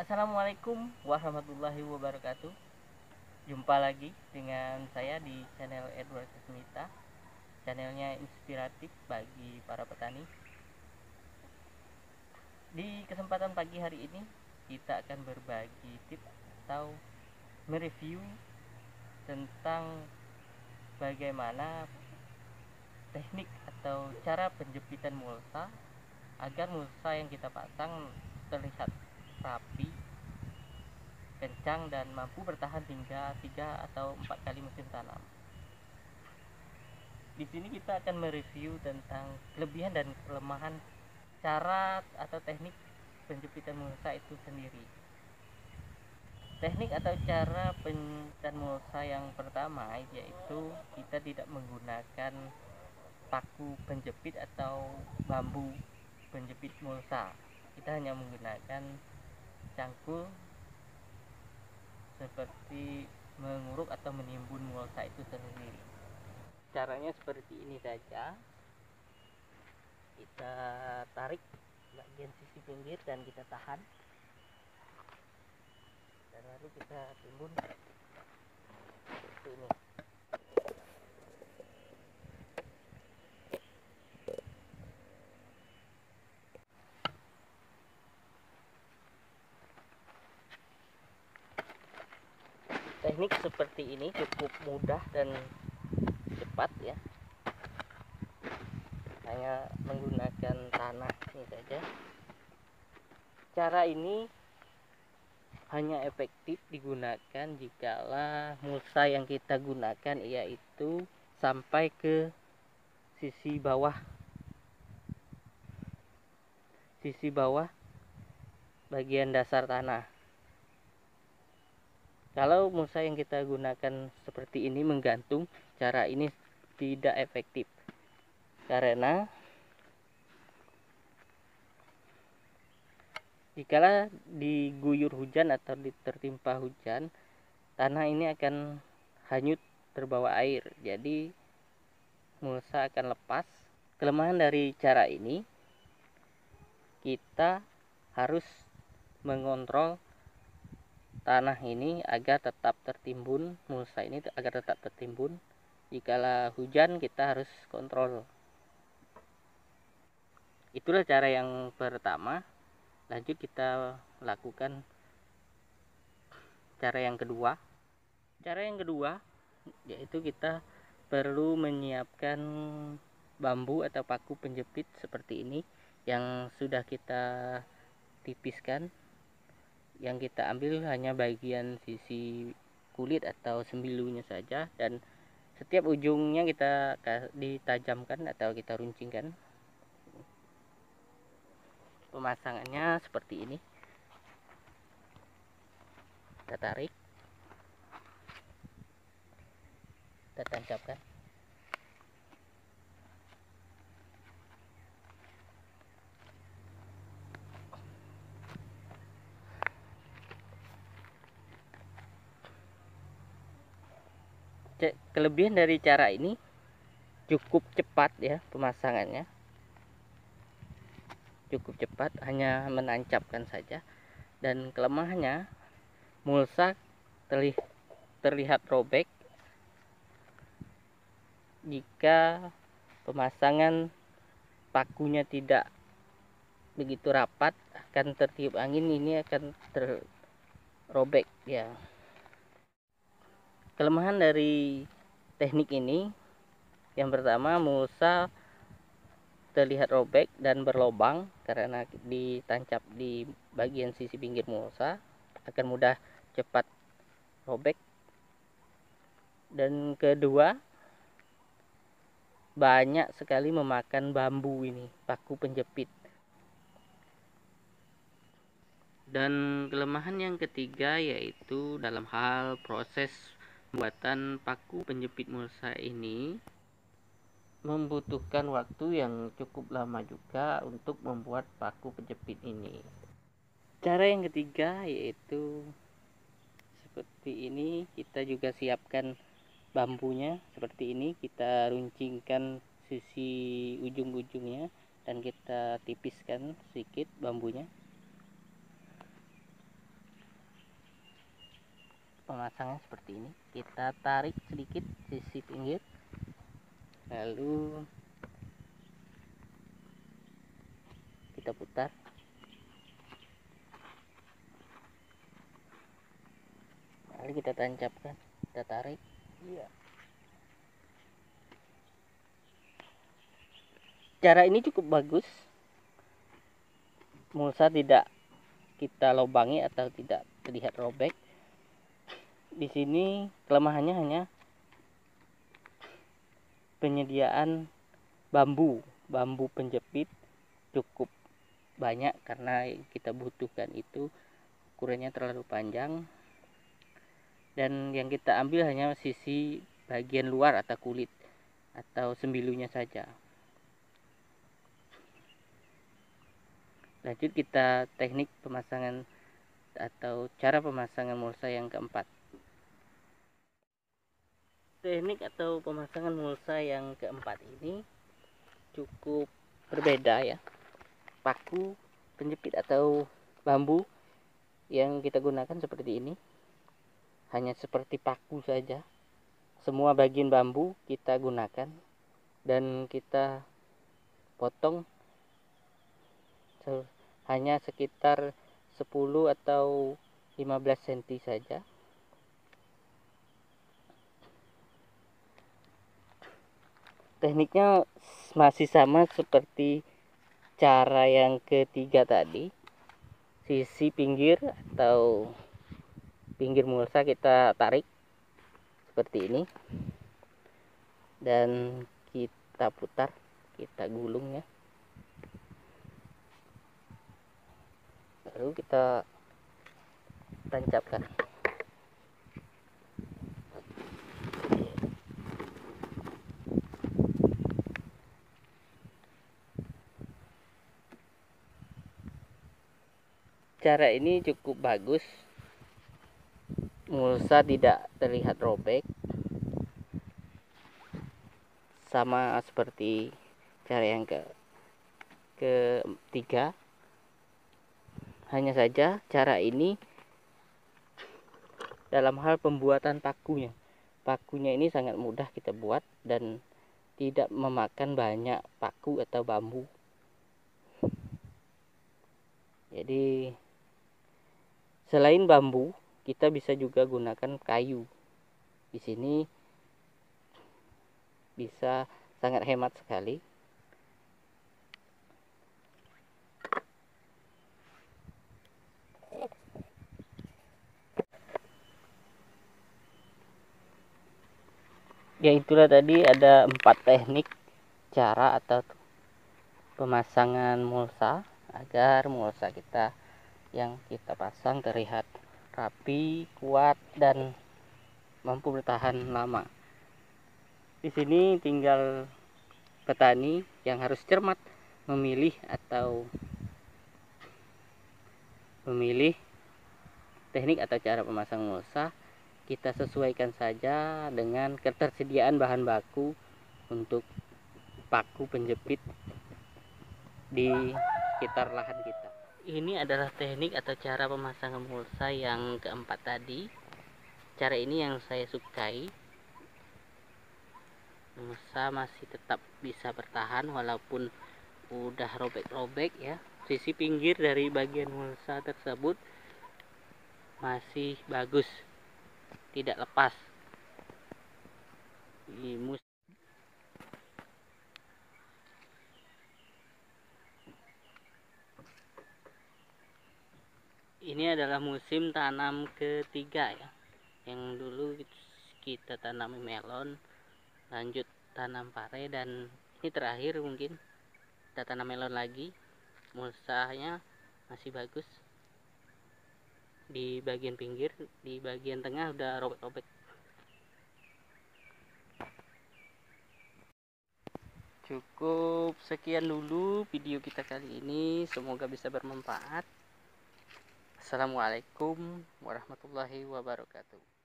Assalamualaikum warahmatullahi wabarakatuh. Jumpa lagi dengan saya di channel Edward Sasmita. Channelnya inspiratif bagi para petani. Di kesempatan pagi hari ini kita akan berbagi tips atau mereview tentang bagaimana teknik atau cara penjepitan mulsa agar mulsa yang kita pasang terlihat rapi, kencang, dan mampu bertahan hingga 3 atau 4 kali musim tanam. Di sini kita akan mereview tentang kelebihan dan kelemahan cara atau teknik penjepitan mulsa itu sendiri. Teknik atau cara penjepitan mulsa yang pertama yaitu kita tidak menggunakan paku penjepit atau bambu penjepit mulsa. Kita hanya menggunakan cangkul seperti menguruk atau menimbun mulsa itu sendiri. Caranya seperti ini saja. Kita tarik bagian sisi pinggir dan kita tahan, dan lalu kita timbun seperti ini. Teknik seperti ini cukup mudah dan cepat ya, hanya menggunakan tanah ini saja. Cara ini hanya efektif digunakan jikalau mulsa yang kita gunakan yaitu sampai ke sisi bawah bagian dasar tanah. Kalau mulsa yang kita gunakan seperti ini menggantung, cara ini tidak efektif karena jikalau diguyur hujan atau tertimpa hujan, tanah ini akan hanyut terbawa air, jadi mulsa akan lepas. Kelemahan dari cara ini, kita harus mengontrol tanah ini agar tetap tertimbun, mulsa ini agar tetap tertimbun. Jikalau hujan, kita harus kontrol. Itulah cara yang pertama. Lanjut kita lakukan cara yang kedua. Cara yang kedua yaitu kita perlu menyiapkan bambu atau paku penjepit seperti ini yang sudah kita tipiskan. Yang kita ambil hanya bagian sisi kulit atau sembilunya saja, dan setiap ujungnya kita ditajamkan atau kita runcingkan. Pemasangannya seperti ini. Kita tarik, kita tancapkan. Kelebihan dari cara ini cukup cepat ya, pemasangannya cukup cepat, hanya menancapkan saja. Dan kelemahannya, mulsa terlihat robek jika pemasangan pakunya tidak begitu rapat, akan tertiup angin, ini akan terrobek ya. Kelemahan dari teknik ini, yang pertama, mulsa terlihat robek dan berlobang karena ditancap di bagian sisi pinggir mulsa, akan mudah cepat robek. Dan kedua, banyak sekali memakan bambu ini, paku penjepit. Dan kelemahan yang ketiga yaitu dalam hal proses pembuatan paku penjepit mulsa ini membutuhkan waktu yang cukup lama juga untuk membuat paku penjepit ini. Cara yang ketiga yaitu seperti ini, kita juga siapkan bambunya seperti ini, kita runcingkan sisi ujung-ujungnya dan kita tipiskan sedikit bambunya. memasangnya seperti ini. Kita tarik sedikit sisi pinggir, lalu kita putar. Lalu kita tancapkan, kita tarik. Iya. Cara ini cukup bagus. Mulsa tidak kita lubangi atau tidak terlihat robek. Di sini kelemahannya hanya penyediaan bambu penjepit cukup banyak, karena yang kita butuhkan itu ukurannya terlalu panjang, dan yang kita ambil hanya sisi bagian luar atau kulit atau sembilunya saja. Lanjut kita teknik pemasangan atau cara pemasangan mulsa yang keempat. Teknik atau pemasangan mulsa yang keempat ini cukup berbeda ya. Paku penjepit atau bambu yang kita gunakan seperti ini, hanya seperti paku saja. Semua bagian bambu kita gunakan dan kita potong hanya sekitar 10 atau 15 cm saja. Tekniknya masih sama seperti cara yang ketiga tadi. Sisi pinggir atau pinggir mulsa kita tarik seperti ini dan kita putar, kita gulung ya. Lalu kita tancapkan. Cara ini cukup bagus. Mulsa tidak terlihat robek. Sama seperti cara yang ketiga. Hanya saja cara ini dalam hal pembuatan pakunya. Pakunya ini sangat mudah kita buat dan tidak memakan banyak paku atau bambu. Jadi selain bambu, kita bisa juga gunakan kayu. Di sini bisa sangat hemat sekali. Ya, itulah tadi ada 4 teknik cara atau pemasangan mulsa agar mulsa kita yang kita pasang terlihat rapi, kuat, dan mampu bertahan lama. Di sini tinggal petani yang harus cermat memilih teknik atau cara pemasang mulsa. Kita sesuaikan saja dengan ketersediaan bahan baku untuk paku penjepit di sekitar lahan kita. Ini adalah teknik atau cara pemasangan mulsa yang keempat tadi. Cara ini yang saya sukai. Mulsa masih tetap bisa bertahan walaupun udah robek-robek ya. Sisi pinggir dari bagian mulsa tersebut masih bagus, tidak lepas. Ini adalah musim tanam ketiga ya. Yang dulu kita tanam melon, lanjut tanam pare, dan ini terakhir mungkin kita tanam melon lagi. Mulsanya masih bagus. Di bagian pinggir, di bagian tengah udah robek-robek. Cukup sekian dulu video kita kali ini, semoga bisa bermanfaat. Assalamualaikum warahmatullahi wabarakatuh.